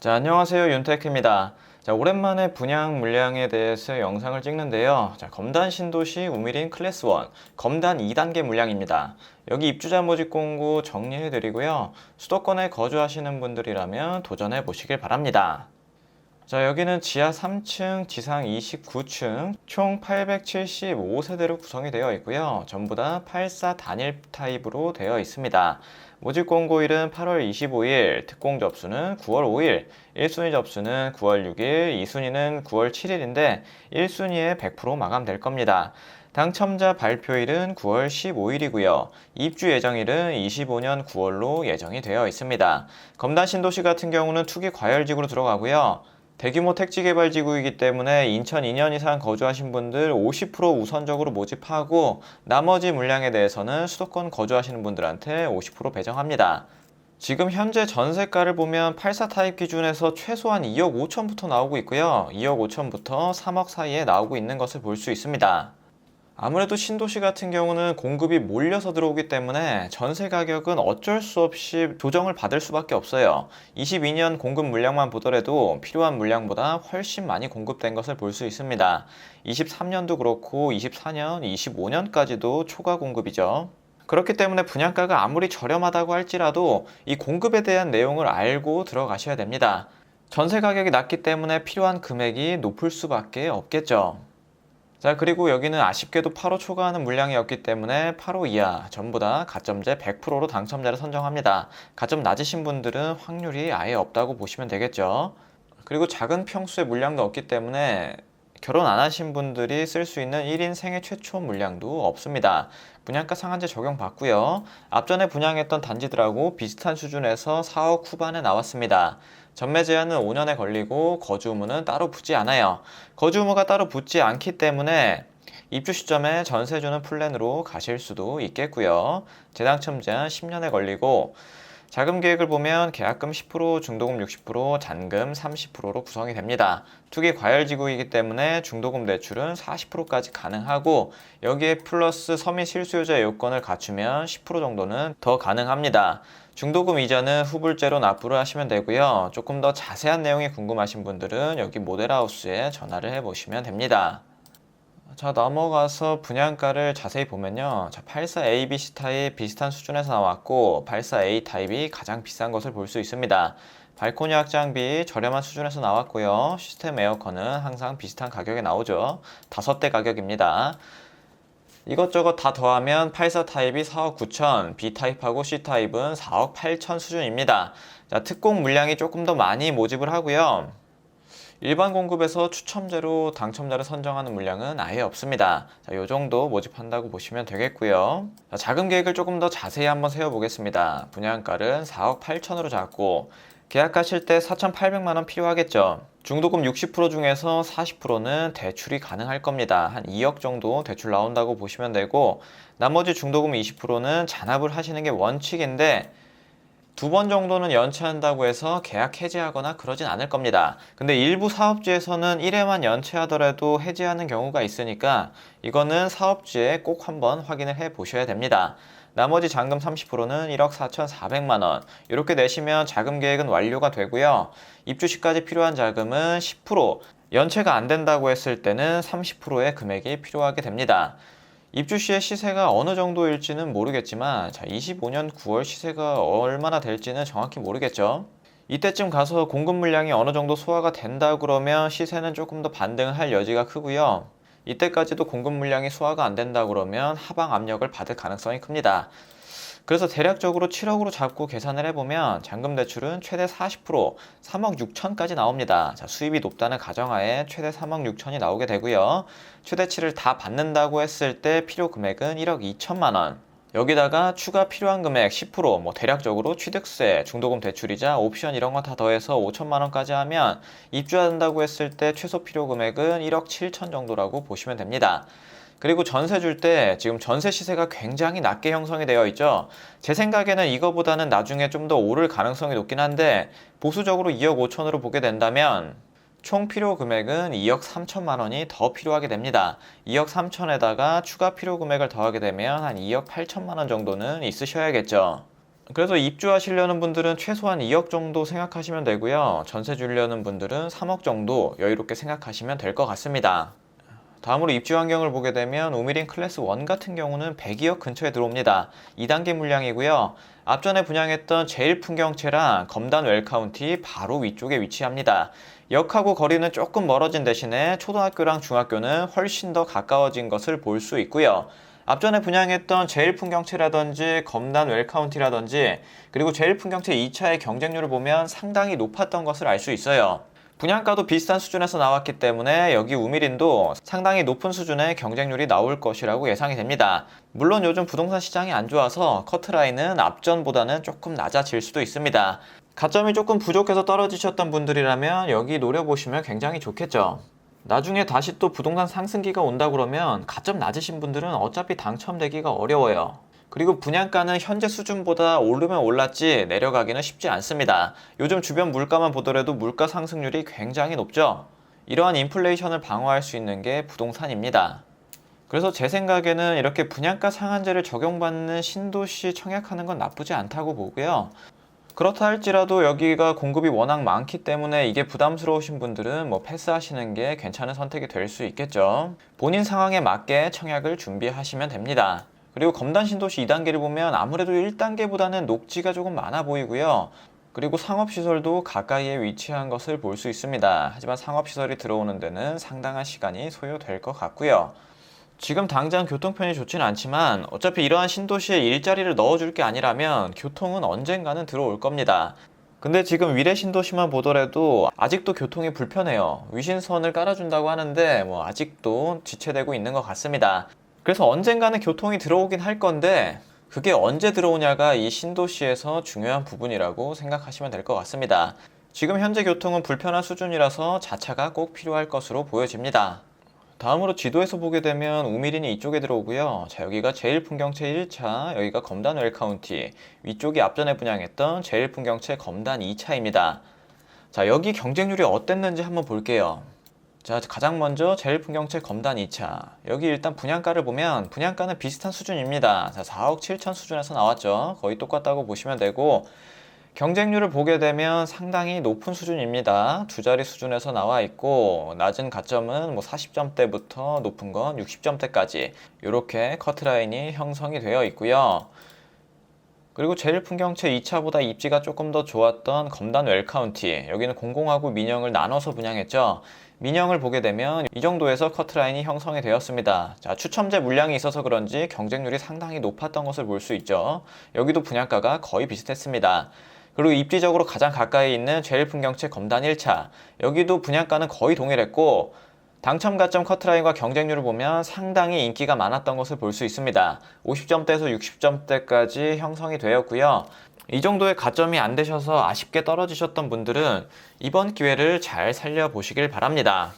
자, 안녕하세요. 윤테크입니다. 자, 오랜만에 분양 물량에 대해서 영상을 찍는데요. 자, 검단 신도시 우미린 클래스 1, 검단 2단계 물량입니다. 여기 입주자 모집 공고 정리해 드리고요. 수도권에 거주하시는 분들이라면 도전해 보시길 바랍니다. 자, 여기는 지하 3층, 지상 29층, 총 875세대로 구성이 되어 있고요. 전부 다 84 단일 타입으로 되어 있습니다. 모집 공고일은 8월 25일, 특공 접수는 9월 5일, 1순위 접수는 9월 6일, 2순위는 9월 7일인데 1순위에 100% 마감될 겁니다. 당첨자 발표일은 9월 15일이고요. 입주 예정일은 25년 9월로 예정이 되어 있습니다. 검단 신도시 같은 경우는 투기 과열지구로 들어가고요. 대규모 택지개발지구이기 때문에 인천 2년 이상 거주하신 분들 50% 우선적으로 모집하고 나머지 물량에 대해서는 수도권 거주하시는 분들한테 50% 배정합니다. 지금 현재 전세가를 보면 84 타입 기준에서 최소한 2억 5천부터 나오고 있고요. 2억 5천부터 3억 사이에 나오고 있는 것을 볼 수 있습니다. 아무래도 신도시 같은 경우는 공급이 몰려서 들어오기 때문에 전세 가격은 어쩔 수 없이 조정을 받을 수밖에 없어요. 22년 공급 물량만 보더라도 필요한 물량보다 훨씬 많이 공급된 것을 볼 수 있습니다. 23년도 그렇고 24년, 25년까지도 초과 공급이죠. 그렇기 때문에 분양가가 아무리 저렴하다고 할지라도 이 공급에 대한 내용을 알고 들어가셔야 됩니다. 전세 가격이 낮기 때문에 필요한 금액이 높을 수밖에 없겠죠. 자, 그리고 여기는 아쉽게도 8호 초과하는 물량이었기 때문에 8호 이하 전부 다 가점제 100%로 당첨자를 선정합니다. 가점 낮으신 분들은 확률이 아예 없다고 보시면 되겠죠. 그리고 작은 평수의 물량도 없기 때문에 결혼 안 하신 분들이 쓸 수 있는 1인 생애 최초 물량도 없습니다. 분양가 상한제 적용받고요. 앞전에 분양했던 단지들하고 비슷한 수준에서 4억 후반에 나왔습니다. 전매 제한은 5년에 걸리고 거주 의무는 따로 붙지 않아요. 거주 의무가 따로 붙지 않기 때문에 입주 시점에 전세 주는 플랜으로 가실 수도 있겠고요. 재당첨 제한 10년에 걸리고 자금 계획을 보면 계약금 10%, 중도금 60%, 잔금 30%로 구성이 됩니다. 투기 과열지구이기 때문에 중도금 대출은 40%까지 가능하고 여기에 플러스 서민 실수요자 요건을 갖추면 10% 정도는 더 가능합니다. 중도금 이자는 후불제로 납부를 하시면 되고요. 조금 더 자세한 내용이 궁금하신 분들은 여기 모델하우스에 전화를 해보시면 됩니다. 자, 넘어가서 분양가를 자세히 보면요. 자, 84A, BC 타입 비슷한 수준에서 나왔고 84A 타입이 가장 비싼 것을 볼 수 있습니다. 발코니 확장비 저렴한 수준에서 나왔고요. 시스템 에어컨은 항상 비슷한 가격에 나오죠. 5대 가격입니다. 이것저것 다 더하면 84 타입이 4억 9천, B 타입하고 C 타입은 4억 8천 수준입니다. 자, 특공 물량이 조금 더 많이 모집을 하고요. 일반 공급에서 추첨제로 당첨자를 선정하는 물량은 아예 없습니다. 자, 요 정도 모집한다고 보시면 되겠고요. 자, 자금 계획을 조금 더 자세히 한번 세워보겠습니다. 분양가는 4억 8천으로 잡고 계약하실 때 4,800만 원 필요하겠죠. 중도금 60% 중에서 40%는 대출이 가능할 겁니다. 한 2억 정도 대출 나온다고 보시면 되고 나머지 중도금 20%는 잔압을 하시는 게 원칙인데 2번 정도는 연체한다고 해서 계약 해지하거나 그러진 않을 겁니다. 근데 일부 사업지에서는 1회만 연체하더라도 해지하는 경우가 있으니까 이거는 사업지에 꼭 한번 확인을 해 보셔야 됩니다. 나머지 잔금 30%는 1억 4,400만 원 이렇게 내시면 자금 계획은 완료가 되고요. 입주 시까지 필요한 자금은 10%, 연체가 안 된다고 했을 때는 30%의 금액이 필요하게 됩니다. 입주 시의 시세가 어느 정도일지는 모르겠지만 25년 9월 시세가 얼마나 될지는 정확히 모르겠죠. 이때쯤 가서 공급 물량이 어느 정도 소화가 된다 그러면 시세는 조금 더 반등을 할 여지가 크고요. 이때까지도 공급 물량이 소화가 안 된다 그러면 하방 압력을 받을 가능성이 큽니다. 그래서 대략적으로 7억으로 잡고 계산을 해보면 잔금 대출은 최대 40%, 3억 6천까지 나옵니다. 자, 수입이 높다는 가정하에 최대 3억 6천이 나오게 되고요. 최대치를 다 받는다고 했을 때 필요 금액은 1억 2천만 원. 여기다가 추가 필요한 금액 10%, 대략적으로 취득세, 중도금 대출이자 옵션 이런 거 다 더해서 5천만 원까지 하면 입주한다고 했을 때 최소 필요 금액은 1억 7천 정도라고 보시면 됩니다. 그리고 전세 줄 때 지금 전세 시세가 굉장히 낮게 형성이 되어 있죠. 제 생각에는 이거보다는 나중에 좀 더 오를 가능성이 높긴 한데 보수적으로 2억 5천으로 보게 된다면 총 필요 금액은 2억 3천만 원이 더 필요하게 됩니다. 2억 3천에다가 추가 필요 금액을 더하게 되면 한 2억 8천만 원 정도는 있으셔야겠죠. 그래서 입주하시려는 분들은 최소한 2억 정도 생각하시면 되고요. 전세 주려는 분들은 3억 정도 여유롭게 생각하시면 될 것 같습니다. 다음으로 입주 환경을 보게 되면 우미린 클래스 1 같은 경우는 102억 근처에 들어옵니다. 2단계 물량이고요. 앞전에 분양했던 제일풍경채랑 검단 웰카운티 바로 위쪽에 위치합니다. 역하고 거리는 조금 멀어진 대신에 초등학교랑 중학교는 훨씬 더 가까워진 것을 볼 수 있고요. 앞전에 분양했던 제일풍경채라든지 검단 웰카운티라든지 그리고 제일풍경채 2차의 경쟁률을 보면 상당히 높았던 것을 알 수 있어요. 분양가도 비슷한 수준에서 나왔기 때문에 여기 우미린도 상당히 높은 수준의 경쟁률이 나올 것이라고 예상이 됩니다. 물론 요즘 부동산 시장이 안 좋아서 커트라인은 앞전보다는 조금 낮아질 수도 있습니다. 가점이 조금 부족해서 떨어지셨던 분들이라면 여기 노려보시면 굉장히 좋겠죠. 나중에 다시 또 부동산 상승기가 온다 그러면 가점 낮으신 분들은 어차피 당첨되기가 어려워요. 그리고 분양가는 현재 수준보다 오르면 올랐지 내려가기는 쉽지 않습니다. 요즘 주변 물가만 보더라도 물가 상승률이 굉장히 높죠. 이러한 인플레이션을 방어할 수 있는 게 부동산입니다. 그래서 제 생각에는 이렇게 분양가 상한제를 적용받는 신도시 청약하는 건 나쁘지 않다고 보고요. 그렇다 할지라도 여기가 공급이 워낙 많기 때문에 이게 부담스러우신 분들은 패스하시는 게 괜찮은 선택이 될 수 있겠죠. 본인 상황에 맞게 청약을 준비하시면 됩니다. 그리고 검단 신도시 2단계를 보면 아무래도 1단계보다는 녹지가 조금 많아 보이고요. 그리고 상업시설도 가까이에 위치한 것을 볼 수 있습니다. 하지만 상업시설이 들어오는 데는 상당한 시간이 소요될 것 같고요. 지금 당장 교통편이 좋지는 않지만 어차피 이러한 신도시에 일자리를 넣어줄 게 아니라면 교통은 언젠가는 들어올 겁니다. 근데 지금 위례 신도시만 보더라도 아직도 교통이 불편해요. 위신선을 깔아준다고 하는데 아직도 지체되고 있는 것 같습니다. 그래서 언젠가는 교통이 들어오긴 할 건데 그게 언제 들어오냐가 이 신도시에서 중요한 부분이라고 생각하시면 될 것 같습니다. 지금 현재 교통은 불편한 수준이라서 자차가 꼭 필요할 것으로 보여집니다. 다음으로 지도에서 보게 되면 우미린이 이쪽에 들어오고요. 자, 여기가 제일풍경채 1차, 여기가 검단 웰카운티, 위쪽이 앞전에 분양했던 제일풍경채 검단 2차입니다. 자, 여기 경쟁률이 어땠는지 한번 볼게요. 자, 가장 먼저 제일풍경채 검단 2차. 여기 일단 분양가를 보면 분양가는 비슷한 수준입니다. 자, 4억 7천 수준에서 나왔죠. 거의 똑같다고 보시면 되고 경쟁률을 보게 되면 상당히 높은 수준입니다. 두 자리 수준에서 나와 있고 낮은 가점은 40점대부터 높은 건 60점대까지 이렇게 커트라인이 형성이 되어 있고요. 그리고 제일풍경채 2차보다 입지가 조금 더 좋았던 검단 웰카운티, 여기는 공공하고 민영을 나눠서 분양했죠. 민영을 보게 되면 이 정도에서 커트라인이 형성이 되었습니다. 자, 추첨제 물량이 있어서 그런지 경쟁률이 상당히 높았던 것을 볼 수 있죠. 여기도 분양가가 거의 비슷했습니다. 그리고 입지적으로 가장 가까이 있는 제일풍경채 검단 1차, 여기도 분양가는 거의 동일했고 당첨 가점 커트라인과 경쟁률을 보면 상당히 인기가 많았던 것을 볼 수 있습니다. 50점대에서 60점대까지 형성이 되었고요. 이 정도의 가점이 안 되셔서 아쉽게 떨어지셨던 분들은 이번 기회를 잘 살려보시길 바랍니다.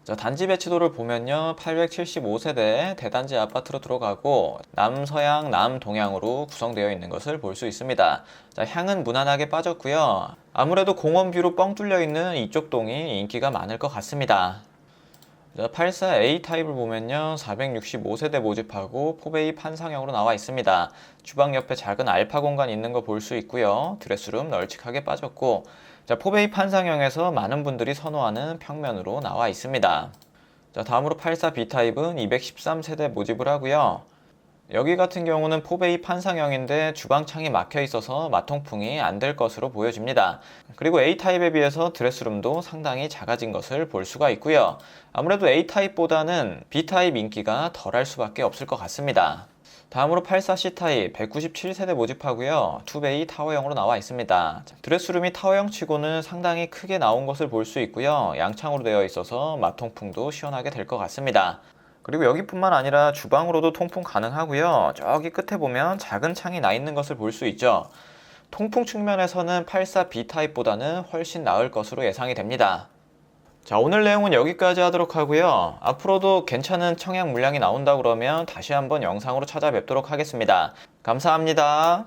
자, 단지 배치도를 보면요, 875세대 대단지 아파트로 들어가고 남서양, 남동향으로 구성되어 있는 것을 볼 수 있습니다. 자, 향은 무난하게 빠졌고요. 아무래도 공원뷰로 뻥 뚫려 있는 이쪽 동이 인기가 많을 것 같습니다. 84A 타입을 보면요, 465세대 모집하고 포베이 판상형으로 나와 있습니다. 주방 옆에 작은 알파 공간 있는 거 볼 수 있고요. 드레스룸 널찍하게 빠졌고, 자, 포베이 판상형에서 많은 분들이 선호하는 평면으로 나와 있습니다. 자, 다음으로 84B 타입은 213세대 모집을 하고요. 여기 같은 경우는 포베이 판상형인데 주방창이 막혀 있어서 마통풍이 안 될 것으로 보여집니다. 그리고 A타입에 비해서 드레스룸도 상당히 작아진 것을 볼 수가 있고요. 아무래도 A타입보다는 B타입 인기가 덜할 수밖에 없을 것 같습니다. 다음으로 84C타입 197세대 모집하고요. 투베이 타워형으로 나와 있습니다. 드레스룸이 타워형 치고는 상당히 크게 나온 것을 볼 수 있고요. 양창으로 되어 있어서 마통풍도 시원하게 될 것 같습니다. 그리고 여기뿐만 아니라 주방으로도 통풍 가능하고요. 저기 끝에 보면 작은 창이 나 있는 것을 볼 수 있죠. 통풍 측면에서는 84B 타입보다는 훨씬 나을 것으로 예상이 됩니다. 자, 오늘 내용은 여기까지 하도록 하고요. 앞으로도 괜찮은 청약 물량이 나온다 그러면 다시 한번 영상으로 찾아뵙도록 하겠습니다. 감사합니다.